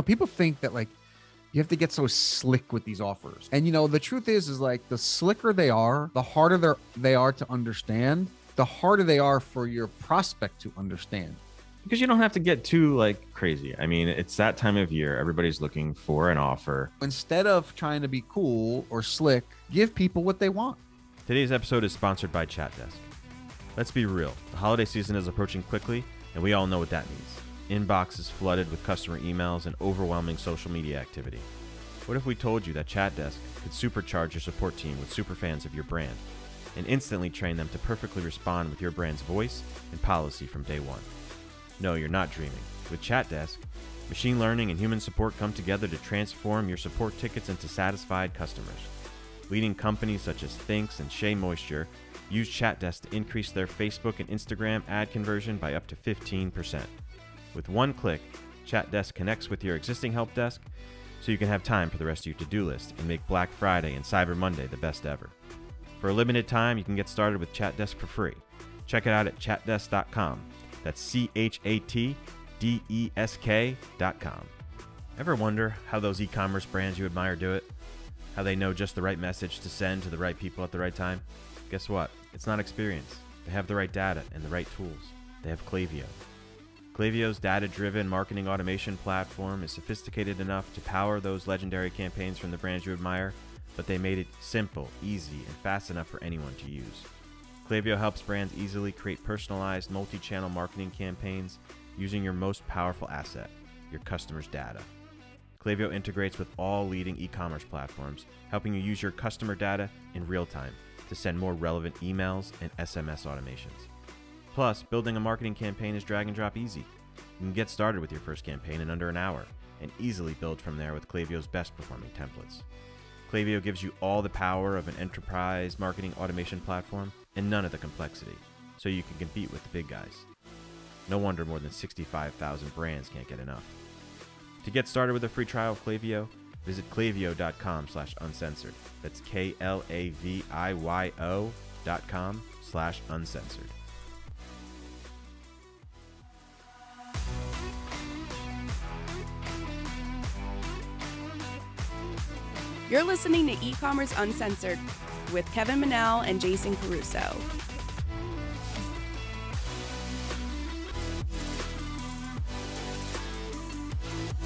people think that like you have to get so slick with these offers. And, the truth is like the slicker they are, the harder they are to understand, the harder they are for your prospect to understand. Because you don't have to get too like crazy. I mean, it's that time of year. Everybody's looking for an offer. Instead of trying to be cool or slick, give people what they want. Today's episode is sponsored by ChatDesk. Let's be real. The holiday season is approaching quickly, and we all know what that means. Inboxes flooded with customer emails and overwhelming social media activity. What if we told you that ChatDesk could supercharge your support team with superfans of your brand and instantly train them to perfectly respond with your brand's voice and policy from day one? No, you're not dreaming. With ChatDesk, machine learning and human support come together to transform your support tickets into satisfied customers. Leading companies such as Thinx and Shea Moisture use ChatDesk to increase their Facebook and Instagram ad conversion by up to 15%. With one click, ChatDesk connects with your existing help desk so you can have time for the rest of your to-do list and make Black Friday and Cyber Monday the best ever. For a limited time, you can get started with ChatDesk for free. Check it out at chatdesk.com. That's ChatDesk.com. Ever wonder how those e-commerce brands you admire do it? How they know just the right message to send to the right people at the right time? Guess what? It's not experience. They have the right data and the right tools. They have Klaviyo. Klaviyo's data-driven marketing automation platform is sophisticated enough to power those legendary campaigns from the brands you admire, but they made it simple, easy, and fast enough for anyone to use. Klaviyo helps brands easily create personalized multi-channel marketing campaigns using your most powerful asset, your customers' data. Klaviyo integrates with all leading e-commerce platforms, helping you use your customer data in real time to send more relevant emails and SMS automations. Plus, building a marketing campaign is drag and drop easy. You can get started with your first campaign in under an hour and easily build from there with Klaviyo's best performing templates. Klaviyo gives you all the power of an enterprise marketing automation platform and none of the complexity, so you can compete with the big guys. No wonder more than 65,000 brands can't get enough. To get started with a free trial of Klaviyo, visit klaviyo.com/uncensored. That's KLAVIYO.com/uncensored. You're listening to E-Commerce Uncensored with Kevin Manel and Jason Caruso.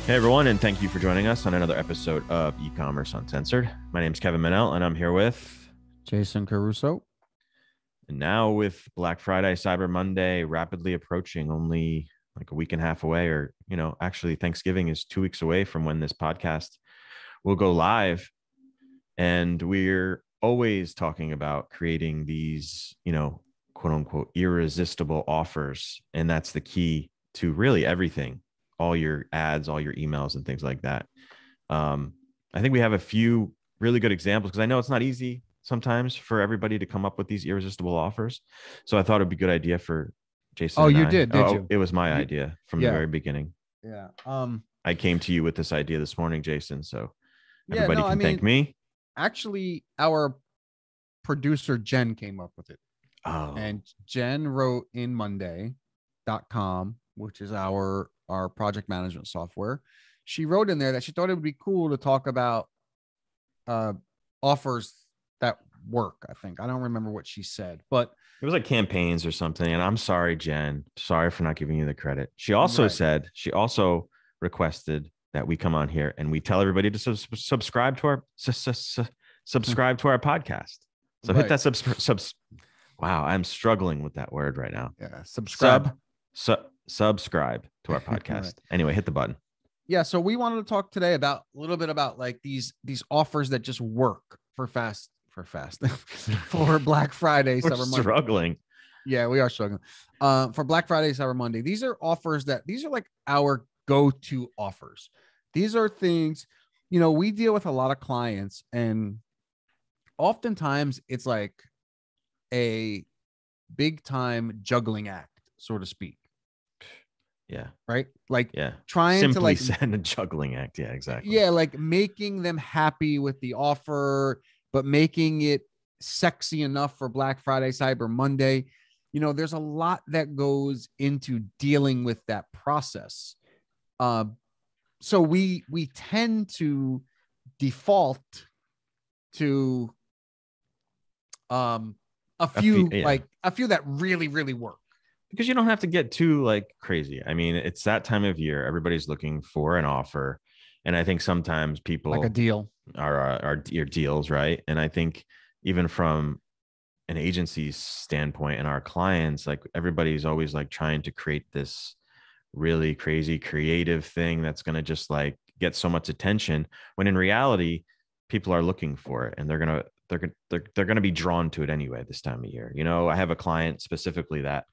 Hey everyone, and thank you for joining us on another episode of E-Commerce Uncensored. My name is Kevin Manel, and I'm here with Jason Caruso. And now with Black Friday, Cyber Monday rapidly approaching, only like a week and a half away, or actually Thanksgiving is 2 weeks away from when this podcast will go live. And we're always talking about creating these, quote unquote, irresistible offers. And that's the key to really everything, all your ads, all your emails and things like that. I think we have a few really good examples because I know it's not easy sometimes for everybody to come up with these irresistible offers. So I thought it'd be a good idea for Jason. Oh, you did you? It was my idea from the very beginning. Yeah. I came to you with this idea this morning, Jason. So everybody can thank me. Actually, our producer, Jen, came up with it. Oh. And Jen wrote in Monday.com, which is our project management software. She wrote in there that she thought it would be cool to talk about offers that work. I think I don't remember what she said, but it was like campaigns or something. And I'm sorry, Jen. Sorry for not giving you the credit. She also requested that we come on here and we tell everybody to subscribe to our subscribe to our podcast. So hit that Wow, I'm struggling with that word right now. Yeah, subscribe to our podcast. Right. Anyway, hit the button. Yeah, so we wanted to talk today about a little bit about like these offers that just work for Black Friday, Cyber Monday. Struggling. Yeah, we are struggling. For Black Friday, Cyber Monday. These are like our go-to offers. These are things, we deal with a lot of clients, and oftentimes it's like a big time juggling act, so to speak. Yeah. Right. Like, trying simply to like send a juggling act. Yeah, exactly. Yeah. Like making them happy with the offer, but making it sexy enough for Black Friday, Cyber Monday. There's a lot that goes into dealing with that process. so we tend to default to a few a few that really work, because you don't have to get too like crazy. I mean, it's that time of year, everybody's looking for an offer, and I think sometimes people like a deal are your deals, right? And I think even from an agency standpoint and our clients, like everybody's always like trying to create this really crazy creative thing that's going to just like get so much attention, when in reality people are looking for it, and they're going to be drawn to it anyway this time of year. You know, I have a client specifically that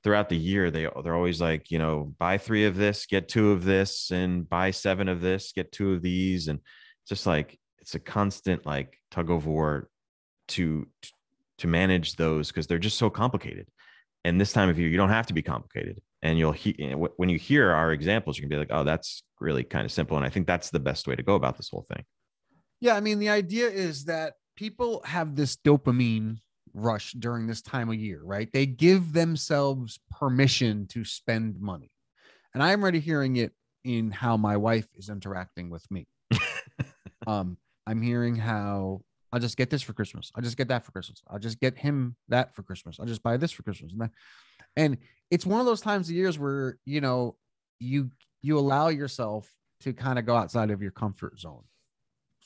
throughout the year they're always like, you know, buy 3 of this, get 2 of this, and buy 7 of this, get 2 of these. And just like it's a constant like tug of war to manage those, because they're just so complicated. And this time of year you don't have to be complicated, and when you hear our examples, you can be like, oh, that's really kind of simple. And I think that's the best way to go about this whole thing. Yeah, I mean, the idea is that people have this dopamine rush during this time of year, right? They give themselves permission to spend money. And I'm already hearing it in how my wife is interacting with me. I'm hearing how I'll just get this for Christmas. I'll just get that for Christmas. I'll just get him that for Christmas. I'll just buy this for Christmas. And it's one of those times of years where, you know, you allow yourself to kind of go outside of your comfort zone.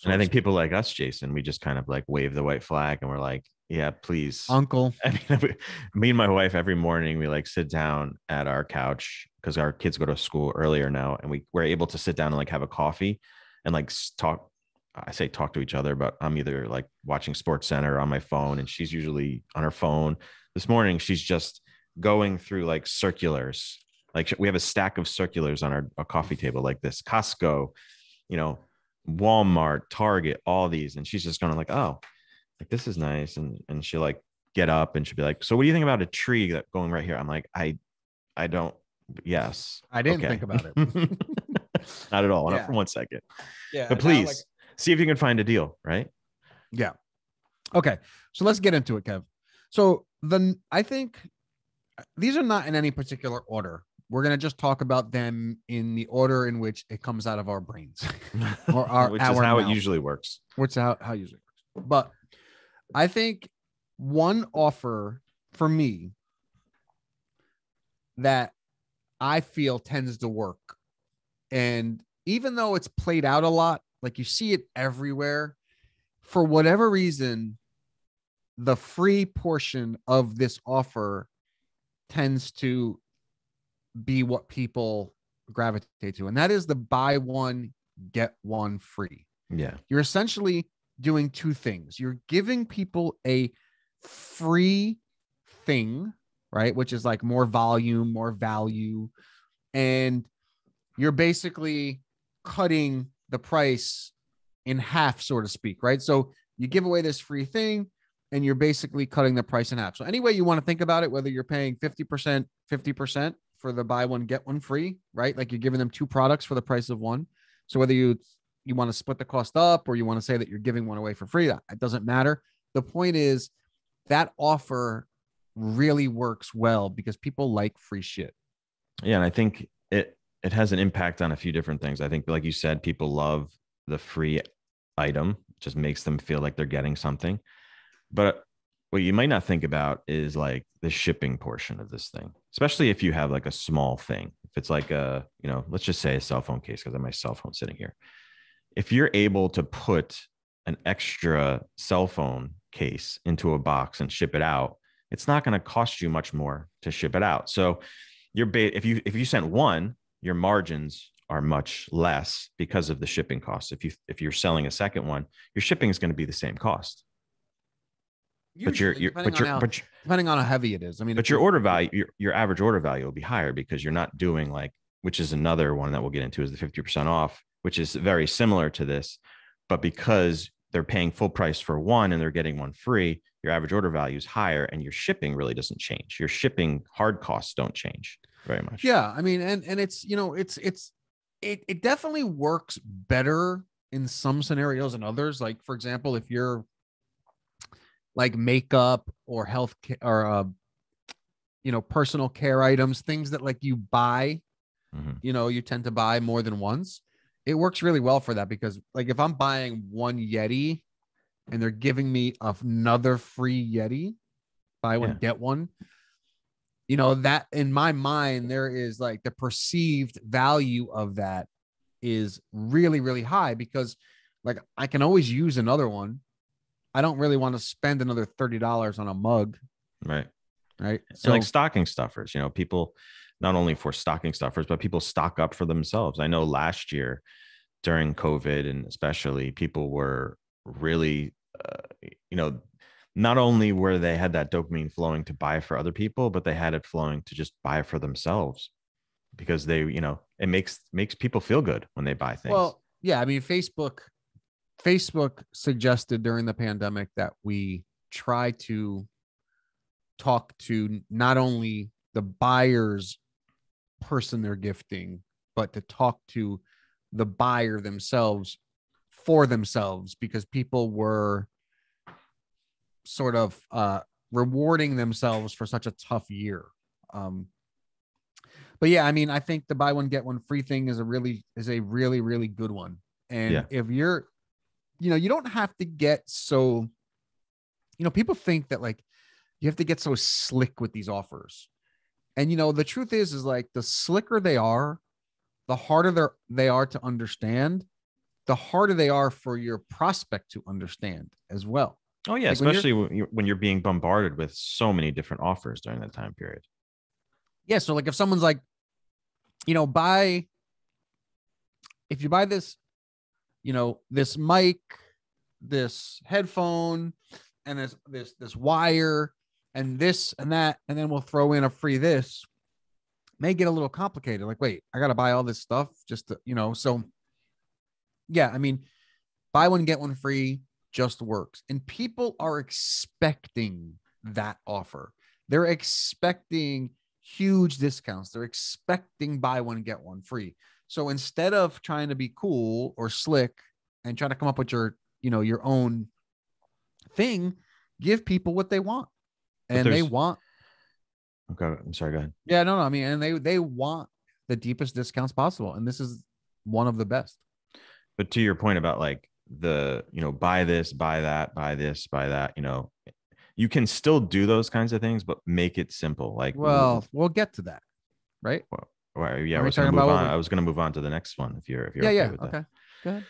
And I think people like us, Jason, we just kind of like wave the white flag and we're like, yeah, please, uncle. I mean, me and my wife, every morning we like sit down at our couch, because our kids go to school earlier now, and we're able to sit down and like have a coffee and like talk. I say talk to each other, but I'm either like watching Sports Center or on my phone, and she's usually on her phone. This morning, she's just going through like circulars. Like we have a stack of circulars on our coffee table like this, Costco, you know, Walmart, Target, all these. And she's just going to like, oh, like this is nice. And she'll like get up and she'll be like, so what do you think about a tree that going right here? I'm like, I don't. Yes. I didn't think about it. Not at all. Yeah. Not for 1 second. Yeah. But please see if you can find a deal, right? Yeah. Okay. So let's get into it, Kev. So I think these are not in any particular order. We're going to just talk about them in the order in which it comes out of our brains or which is how it usually works. Which is how it usually works. But I think one offer for me that I feel tends to work, and even though it's played out a lot, like you see it everywhere, for whatever reason, the free portion of this offer tends to be what people gravitate to. And that is the buy one, get one free. Yeah. You're essentially doing 2 things. You're giving people a free thing, right? Which is like more volume, more value. And you're basically cutting the price in half, so to speak, right? So you give away this free thing and you're basically cutting the price in half. So any way you want to think about it, whether you're paying 50%, 50% for the buy one, get one free, right? Like you're giving them 2 products for the price of one. So whether you want to split the cost up or you want to say that you're giving one away for free, it doesn't matter. The point is that offer really works well because people like free shit. Yeah. And I think it has an impact on a few different things. I think, like you said, people love the free item. It just makes them feel like they're getting something. But what you might not think about is like the shipping portion of this thing, especially if you have like a small thing. If it's like let's just say a cell phone case, because I have my cell phone sitting here. If you're able to put an extra cell phone case into a box and ship it out, it's not going to cost you much more to ship it out. So if you sent one, your margins are much less because of the shipping costs. If you're selling a second one, your shipping is going to be the same cost. Usually, depending on how heavy it is. I mean, but your order value, your average order value will be higher because you're not doing like, which is another one that we'll get into, is the 50% off, which is very similar to this, but because they're paying full price for one and they're getting one free, your average order value is higher and your shipping really doesn't change. Your shipping hard costs don't change very much. Yeah. I mean, and it's, it definitely works better in some scenarios than others. Like, for example, if you're like makeup or health care or, personal care items, things that like you buy, you tend to buy more than once. it works really well for that, because like if I'm buying one Yeti and they're giving me another free Yeti, buy one, Yeah. get one, you know, that in my mind, there is like the perceived value of that is really, really high, because like I can always use another one. I don't really want to spend another $30 on a mug. Right. Right. And So like stocking stuffers, people not only for stocking stuffers, but people stock up for themselves. I know last year during COVID, and especially, people were really, not only were they had that dopamine flowing to buy for other people, but they had it flowing to just buy for themselves, because they, it makes people feel good when they buy things. well, yeah, I mean, Facebook suggested during the pandemic that we try to talk to not only the buyer's person they're gifting, but to talk to the buyer themselves for themselves, because people were sort of rewarding themselves for such a tough year. But yeah, I mean, I think the buy one get one free thing is a really really good one. And Yeah. if you're, you don't have to get so, people think that like you have to get so slick with these offers. And the truth is like the slicker they are, the harder they are to understand, the harder they are for your prospect to understand as well. Oh yeah, Like when especially when you're being bombarded with so many different offers during that time period. yeah, so like if someone's like, if you buy this, this mic, this headphone, and this wire, and this and that, and then we'll throw in a free this, may get a little complicated. Like, wait, I got to buy all this stuff just to, so yeah, I mean, buy one, get one free just works. And people are expecting that offer. They're expecting huge discounts. They're expecting buy one, get one free. So instead of trying to be cool or slick and trying to come up with your own thing, give people what they want. And they want. Okay, I'm sorry, go ahead. Yeah, no, I mean, and they want the deepest discounts possible. And this is one of the best. But to your point about like the, buy this, buy that, buy this, buy that, you can still do those kinds of things, but make it simple. Like, well, we'll get to that, right? Yeah, I was going to move on. I was going to move on to the next one if you're okay with that. Okay, go ahead.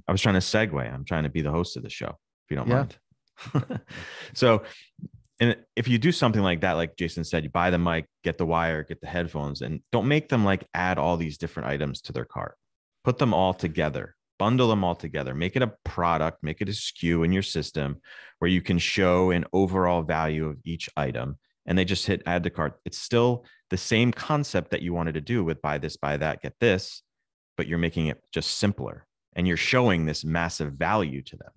I was trying to segue. I'm trying to be the host of the show, if you don't mind. So, and if you do something like that, like Jason said, you buy the mic, get the wire, get the headphones, and don't make them like add all these different items to their cart. Put them all together, bundle them all together, make it a product, make it a SKU in your system where you can show an overall value of each item, and they just hit add to cart. It's still the same concept that you wanted to do with buy this, buy that, get this, but you're making it just simpler and you're showing this massive value to them.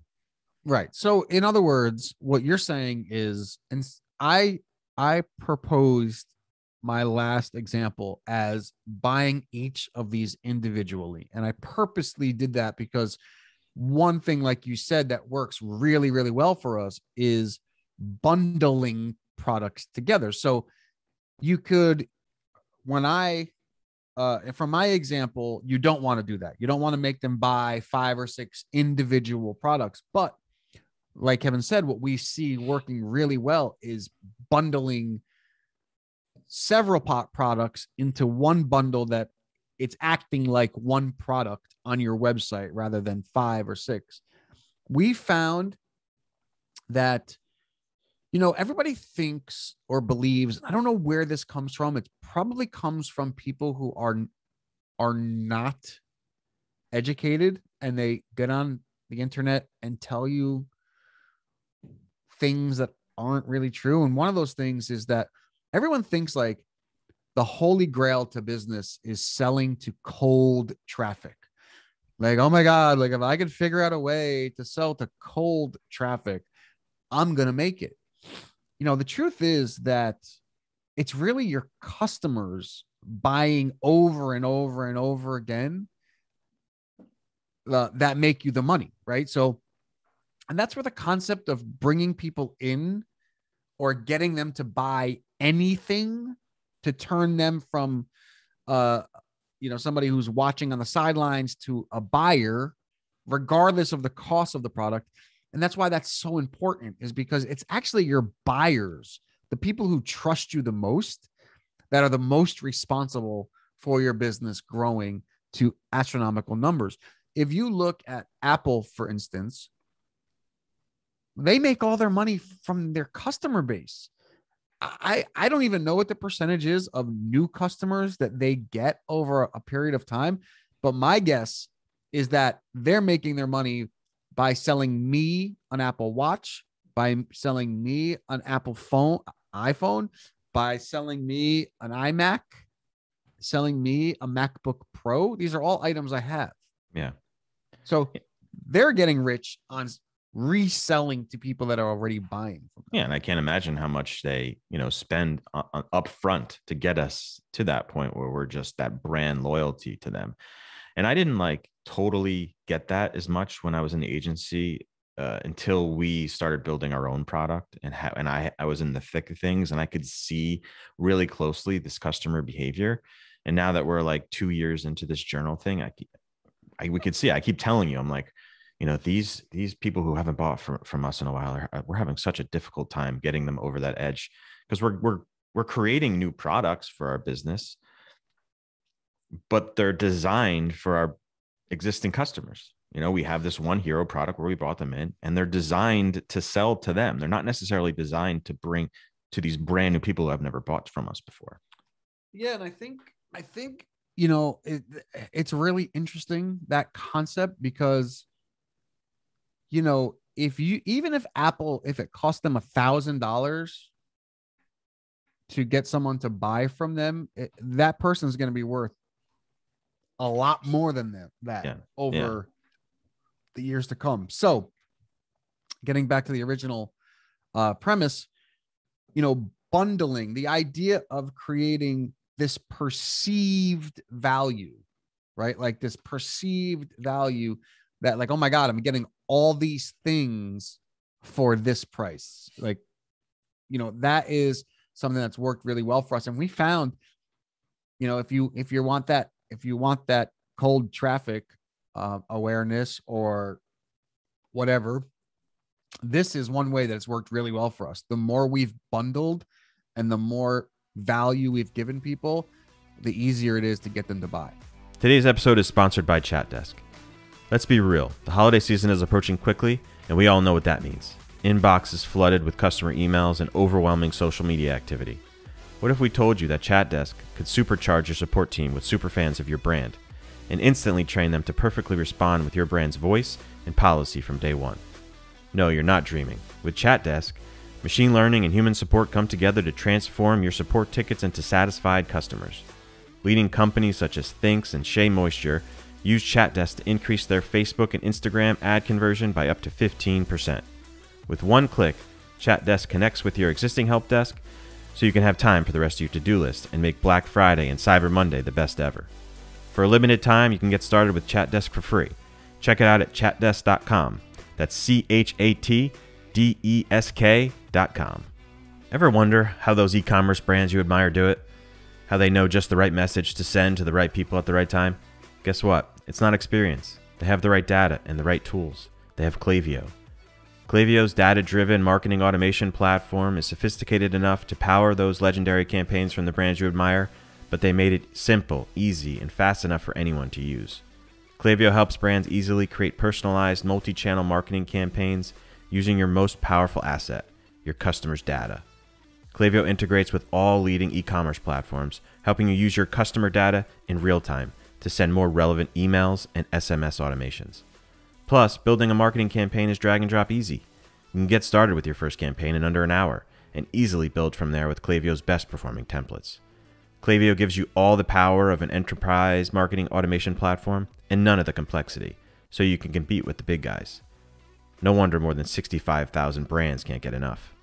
Right. So in other words, what you're saying is, and I proposed my last example as buying each of these individually. And I purposely did that because one thing, like you said, that works really, really well for us is bundling products together. So you could, from my example, you don't want to do that. You don't want to make them buy 5 or 6 individual products. But like Kevin said, what we see working really well is bundling several products into one bundle that it's acting like one product on your website rather than 5 or 6. We found that, everybody thinks or believes, I don't know where this comes from. It probably comes from people who are not educated, and they get on the internet and tell you things that aren't really true. And one of those things is that everyone thinks like the holy grail to business is selling to cold traffic. Like, oh my God, like if I could figure out a way to sell to cold traffic, I'm going to make it. The truth is that it's really your customers buying over and over and over again that make you the money, right? So, and that's where the concept of bringing people in or getting them to buy anything to turn them from, somebody who's watching on the sidelines to a buyer, regardless of the cost of the product. And that's why that's so important, is because it's actually your buyers, the people who trust you the most, that are the most responsible for your business growing to astronomical numbers. If you look at Apple, for instance, they make all their money from their customer base. I don't even know what the percentage is of new customers that they get over a period of time, but my guess is that they're making their money by selling me an Apple Watch, by selling me an Apple iPhone, by selling me an iMac, selling me a MacBook Pro. These are all items I have. Yeah. So they're getting rich on reselling to people that are already buying from them. Yeah, and I can't imagine how much they, spend up front to get us to that point where we're just that brand loyalty to them. And I didn't totally get that as much when I was in the agency until we started building our own product, and I was in the thick of things, and I could see really closely this customer behavior. And now that we're 2 years into this journal thing, we could see. I keep telling you, I'm like, these people who haven't bought from us in a while, we're having such a difficult time getting them over that edge, because we're creating new products for our business, but they're designed for our existing customers. We have this one hero product where we brought them in, and they're designed to sell to them. They're not necessarily designed to bring to these brand new people who have never bought from us before. Yeah, and I think it's really interesting, that concept, because if Apple, if it cost them $1,000 to get someone to buy from them, that person is going to be worth a lot more than that over the years to come. So getting back to the original premise, bundling, the idea of creating this perceived value, right? This perceived value that oh my God, I'm getting all these things for this price. That is something that's worked really well for us. And we found, if you want that cold traffic awareness or whatever, this is one way that it's worked really well for us. The more we've bundled and the more value we've given people, the easier it is to get them to buy. Today's episode is sponsored by ChatDesk. Let's be real. The holiday season is approaching quickly, and we all know what that means. Inboxes flooded with customer emails and overwhelming social media activity. What if we told you that ChatDesk could supercharge your support team with superfans of your brand and instantly train them to perfectly respond with your brand's voice and policy from day one? No, you're not dreaming. With ChatDesk, machine learning and human support come together to transform your support tickets into satisfied customers. Leading companies such as Thinx and Shea Moisture use ChatDesk to increase their Facebook and Instagram ad conversion by up to 15%. With one click, ChatDesk connects with your existing help desk so you can have time for the rest of your to-do list and make Black Friday and Cyber Monday the best ever. For a limited time, you can get started with ChatDesk for free. Check it out at chatdesk.com. That's ChatDesk.com. Ever wonder how those e-commerce brands you admire do it? How they know just the right message to send to the right people at the right time? Guess what? It's not experience. They have the right data and the right tools. They have Klaviyo. Klaviyo's data-driven marketing automation platform is sophisticated enough to power those legendary campaigns from the brands you admire, but they made it simple, easy, and fast enough for anyone to use. Klaviyo helps brands easily create personalized multi-channel marketing campaigns using your most powerful asset, your customers' data. Klaviyo integrates with all leading e-commerce platforms, helping you use your customer data in real time to send more relevant emails and SMS automations. Plus, building a marketing campaign is drag and drop easy. You can get started with your first campaign in under an hour and easily build from there with Klaviyo's best performing templates. Klaviyo gives you all the power of an enterprise marketing automation platform and none of the complexity, so you can compete with the big guys. No wonder more than 65,000 brands can't get enough.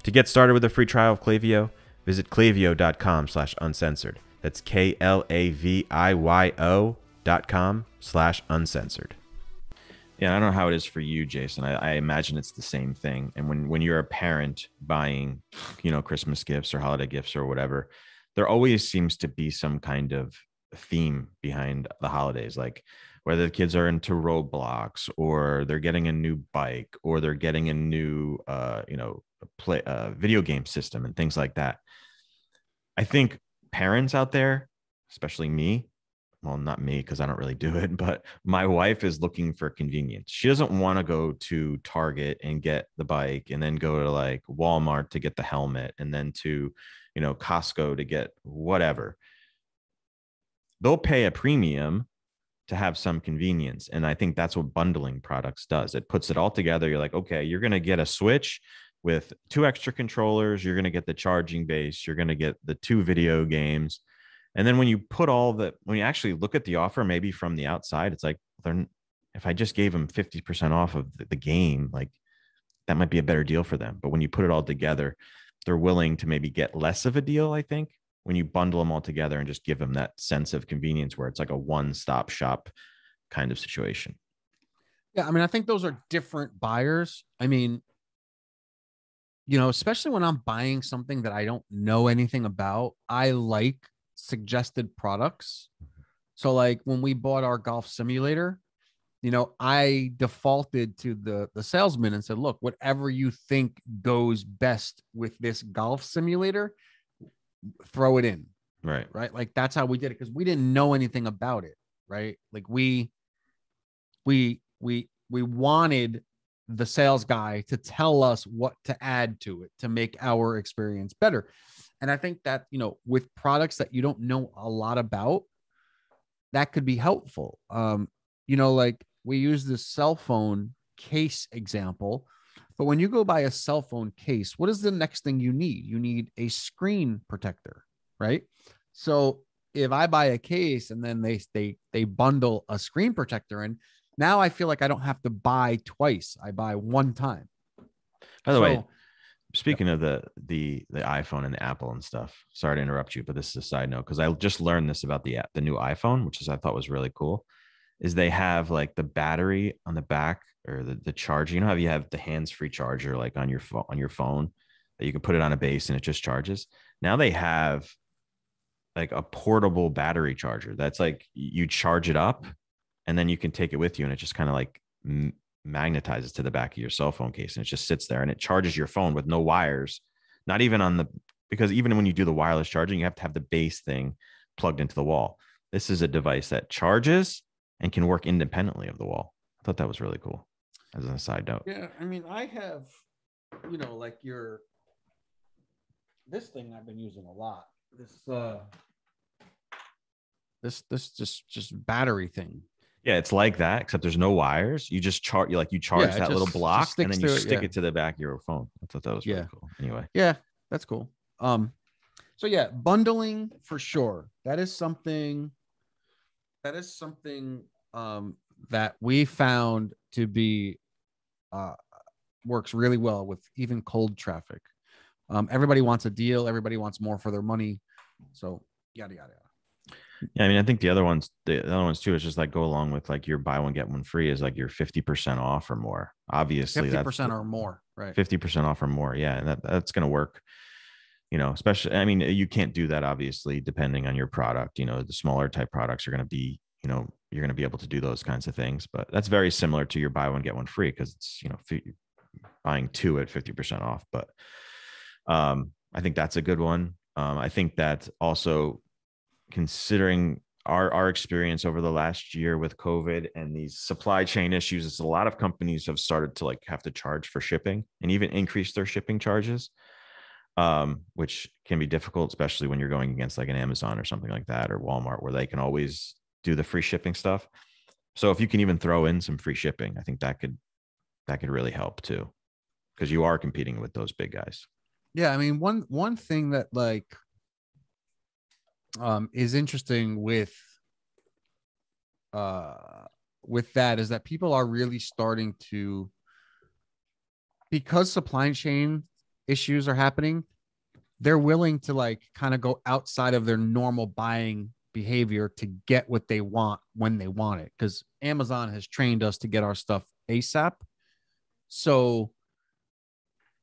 To get started with a free trial of Klaviyo, visit klaviyo.com/uncensored. That's KLAVIYO.com/uncensored. Yeah, I don't know how it is for you, Jason. I imagine it's the same thing. And when you're a parent buying, Christmas gifts or holiday gifts or whatever, there always seems to be some kind of theme behind the holidays, like whether the kids are into Roblox or they're getting a new bike or they're getting a new, play video game system and things like that. I think parents out there, especially me, well, not me because I don't really do it, but my wife is looking for convenience. She doesn't want to go to Target and get the bike and then go to like Walmart to get the helmet and then to, Costco to get whatever. They'll pay a premium to have some convenience. And I think that's what bundling products does. It puts it all together. You're like, okay, you're going to get a Switch with 2 extra controllers. You're going to get the charging base. You're going to get the 2 video games. And then when you actually look at the offer, maybe from the outside, it's like, if I just gave them 50% off of the game, like that might be a better deal for them. But when you put it all together, they're willing to maybe get less of a deal, I think, when you bundle them all together and just give them that sense of convenience where it's like a one-stop shop kind of situation. Yeah. I mean, I think those are different buyers. I mean, especially when I'm buying something that I don't know anything about, I like suggested products. So like when we bought our golf simulator, I defaulted to the salesman and said, look, whatever you think goes best with this golf simulator, throw it in. Right. Like that's how we did it because we didn't know anything about it. Right. Like we wanted the sales guy to tell us what to add to it to make our experience better. And I think that, with products that you don't know a lot about, that could be helpful. Like we use this cell phone case example, but when you go buy a cell phone case, what is the next thing you need? You need a screen protector, right? So if I buy a case and then they bundle a screen protector in, now I feel like I don't have to buy twice. I buy one time. By the way, speaking of the iPhone and the Apple and stuff, sorry to interrupt you, but this is a side note because I just learned this about the new iPhone, which I thought was really cool. Is they have like the battery on the back or the charger. You know how you have the hands-free charger like on your phone that you can put it on a base and it just charges. Now they have like a portable battery charger that's like you charge it up and then you can take it with you and it just kind of like magnetizes to the back of your cell phone case and it just sits there and it charges your phone with no wires, not even because even when you do the wireless charging, you have to have the base thing plugged into the wall. This is a device that charges and can work independently of the wall. I thought that was really cool as a side note. Yeah. I mean, I have, like this thing I've been using a lot, this just battery thing. Yeah, it's like that, except there's no wires. You just charge that little block and then you stick it to the back of your phone. I thought that was really cool. Anyway. Yeah, that's cool. So yeah, bundling for sure. That is something that we found to be works really well with even cold traffic. Everybody wants a deal, everybody wants more for their money. So yada yada yada. Yeah, I mean, I think the other ones too is just like go along with like your buy one get one free is like your 50% off or more. Obviously, 50% or more, right? 50% off or more, yeah, and that's going to work. Especially, I mean, you can't do that obviously depending on your product. The smaller type products are going to be, you're going to be able to do those kinds of things, but that's very similar to your buy one get one free because it's buying 2 at 50% off. But I think that's a good one. I think that also, considering our experience over the last year with COVID and these supply chain issues, is a lot of companies have started to like have to charge for shipping and even increase their shipping charges, which can be difficult, especially when you're going against like an Amazon or something like that, or Walmart, where they can always do the free shipping stuff. So if you can even throw in some free shipping, I think that could really help too, because you are competing with those big guys. Yeah, I mean, one thing that like is interesting with that is that people are really starting to, because supply chain issues are happening, they're willing to like kind of go outside of their normal buying behavior to get what they want when they want it, because Amazon has trained us to get our stuff ASAP. So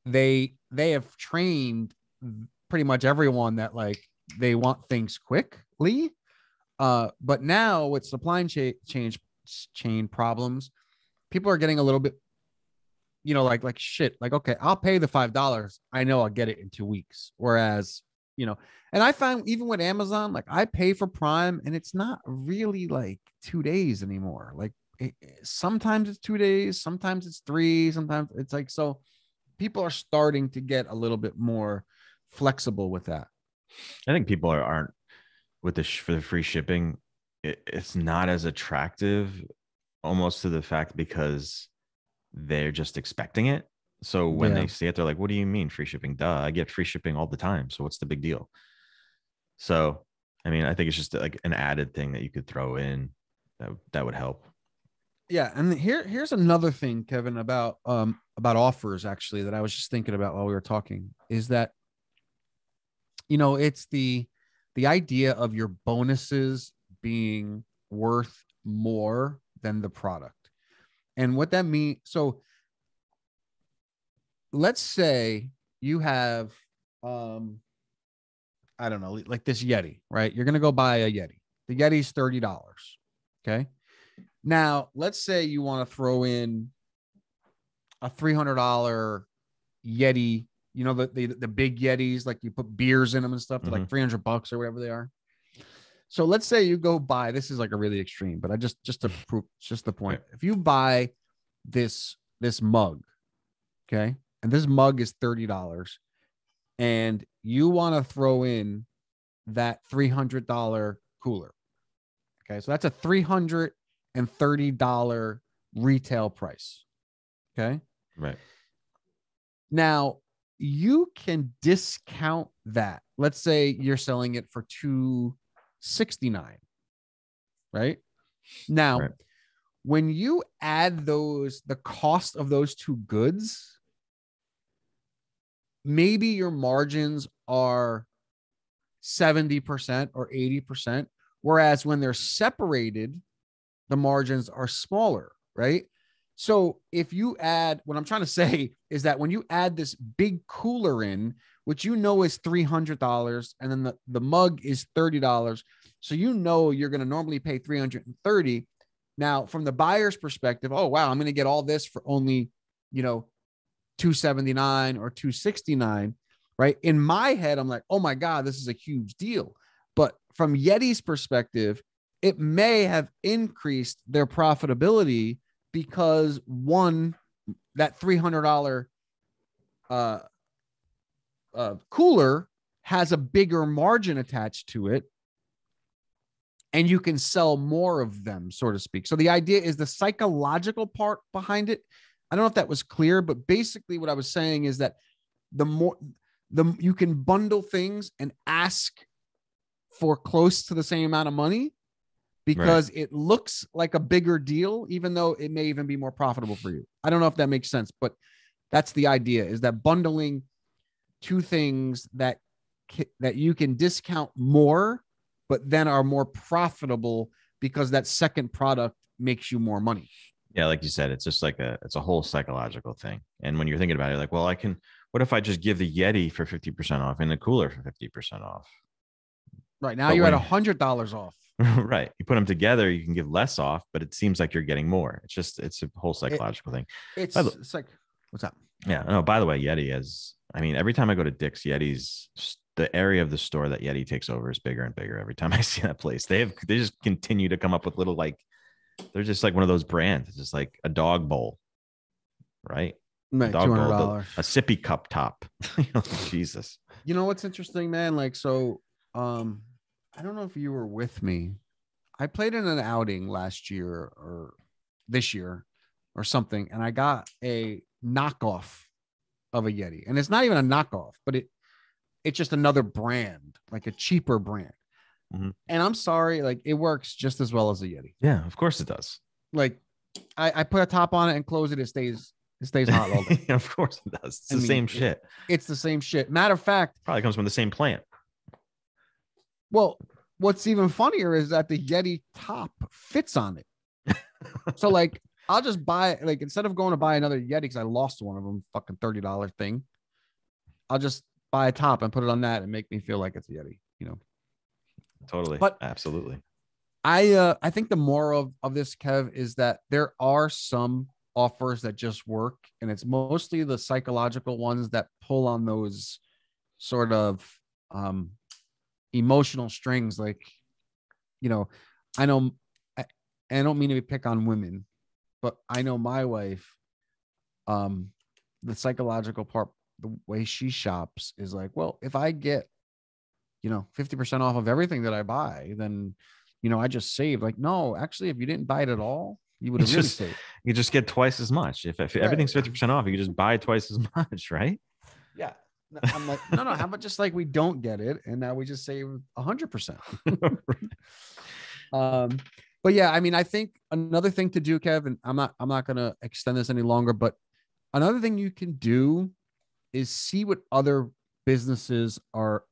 they have trained pretty much everyone that like they want things quickly. But now with supply chain problems, people are getting a little bit, like shit. Like, okay, I'll pay the $5. I know I'll get it in 2 weeks. Whereas, and I find even with Amazon, like I pay for Prime, and it's not really like 2 days anymore. Like sometimes it's 2 days, sometimes it's three, sometimes it's like so. People are starting to get a little bit more flexible with that. I think people aren't with for the free shipping. It's not as attractive, almost to the fact because they're just expecting it. So when they see it, they're like, "What do you mean free shipping? Duh, I get free shipping all the time. So what's the big deal?" So, I mean, I think it's just like an added thing that you could throw in that would help. Yeah, and here's another thing, Kevin, about offers actually that I was just thinking about while we were talking is that it's the idea of your bonuses being worth more than the product. And what that means, so let's say you have I don't know, like this Yeti, right? You're going to go buy a Yeti. The Yeti's $30. Okay. Now, let's say you want to throw in a $300 Yeti, the big Yetis, like you put beers in them and stuff. They're like $300 or whatever they are. So let's say you go buy, this is like a really extreme, but I just to prove, just the point. If you buy this mug, okay, and this mug is $30, and you want to throw in that $300 cooler, okay, so that's a $330 retail price, okay, right? Now you can discount that. Let's say you're selling it for $269, right? Now, right. When you add the cost of those two goods, maybe your margins are 70% or 80%, whereas when they're separated, the margins are smaller, right? So if you add, what I'm trying to say is that when you add this big cooler in, which is $300, and then the mug is $30, so you're going to normally pay $330. Now, from the buyer's perspective, oh wow, I'm going to get all this for only, $279 or $269, right? In my head, I'm like, oh my God, this is a huge deal. But from Yeti's perspective, it may have increased their profitability because one, that $300 cooler has a bigger margin attached to it, and you can sell more of them, so to speak. So the idea is the psychological part behind it. I don't know if that was clear, but basically what I was saying is that you can bundle things and ask for close to the same amount of money because it looks like a bigger deal, even though it may even be more profitable for you. I don't know if that makes sense, but that's the idea, is that bundling two things that you can discount more, but then are more profitable because that second product makes you more money. Yeah, like you said, it's just like it's a whole psychological thing. And when you're thinking about it, like, well, what if I just give the Yeti for 50% off and the cooler for 50% off? Right. Now you're at $100 off. Right. You put them together, you can give less off, but it seems like you're getting more. It's a whole psychological thing. It's like, what's up? Yeah. No, by the way, Yeti every time I go to Dick's, Yeti's, the area of the store that Yeti takes over is bigger and bigger every time I see that place. They just continue to come up with little, like, they're just like one of those brands. It's just like a dog bowl, right? Right, dog $200. bowl, a sippy cup top. Jesus. You know what's interesting, man? Like, so, I don't know if you were with me. I played in an outing last year or this year or something, and I got a knockoff of a Yeti. And it's not even a knockoff, but it's just another brand, like a cheaper brand. Mm-hmm. And I'm sorry, like, it works just as well as a Yeti. Yeah, of course it does. Like, I put a top on it and close it. It stays hot all day. Of course it does. It's the same shit. It's the same shit. Matter of fact, probably comes from the same plant. Well, what's even funnier is that the Yeti top fits on it. So, like, I'll just buy, like, instead of going to buy another Yeti because I lost one of them, fucking $30 thing, I'll just buy a top and put it on that and make me feel like it's a Yeti, Totally. But absolutely. I think the moral of this, Kev, is that there are some offers that just work, and it's mostly the psychological ones that pull on those sort of emotional strings. Like, you know, I know I don't mean to pick on women, but I know my wife, the psychological part, the way she shops is like, well, if I get, 50% off of everything that I buy, then, I just saved. Like, no, actually, if you didn't buy it at all, you would have really saved. You just get twice as much. If Right. everything's 50% off, you can just buy twice as much, right? Yeah. I'm like, no, how about just like we don't get it, and now we just save 100%. But yeah, I mean, I think another thing to do, Kevin, I'm not gonna extend this any longer, but another thing you can do is see what other businesses are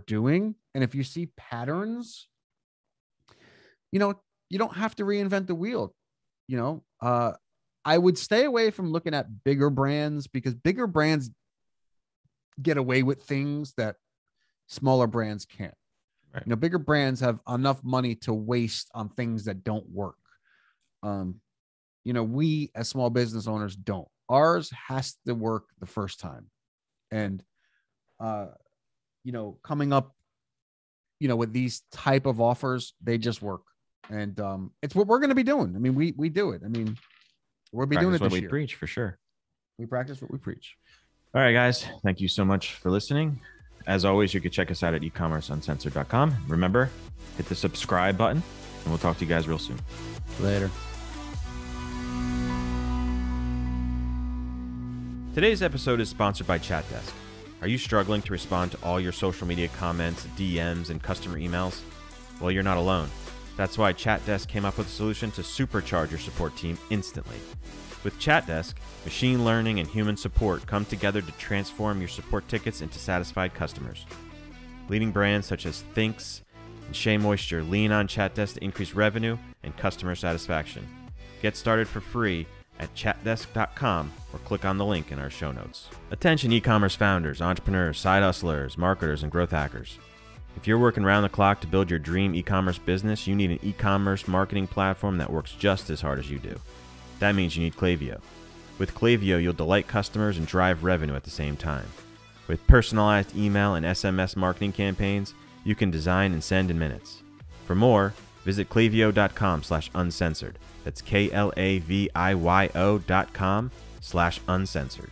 doing, and if you see patterns, you don't have to reinvent the wheel. I would stay away from looking at bigger brands, because bigger brands get away with things that smaller brands can't. Right. Bigger brands have enough money to waste on things that don't work. We as small business owners don't. Ours has to work the first time. And, coming up, with these type of offers, they just work. And it's what we're going to be doing. I mean, we do it. I mean, we'll be doing it this year. We preach, for sure. We practice what we preach. All right, guys. Thank you so much for listening. As always, you can check us out at ecommerceuncensored.com. Remember, hit the subscribe button, and we'll talk to you guys real soon. Later. Today's episode is sponsored by ChatDesk. Are you struggling to respond to all your social media comments, DMs, and customer emails? Well, you're not alone. That's why ChatDesk came up with a solution to supercharge your support team instantly. With ChatDesk, machine learning and human support come together to transform your support tickets into satisfied customers. Leading brands such as Thinx and Shea Moisture lean on ChatDesk to increase revenue and customer satisfaction. Get started for free at chatdesk.com or click on the link in our show notes. Attention e-commerce founders, entrepreneurs, side hustlers, marketers, and growth hackers. If you're working around the clock to build your dream e-commerce business, you need an e-commerce marketing platform that works just as hard as you do. That means you need Klaviyo. With Klaviyo, you'll delight customers and drive revenue at the same time. With personalized email and SMS marketing campaigns, you can design and send in minutes. For more, visit klaviyo.com/uncensored. That's KLAVIYO.com/uncensored.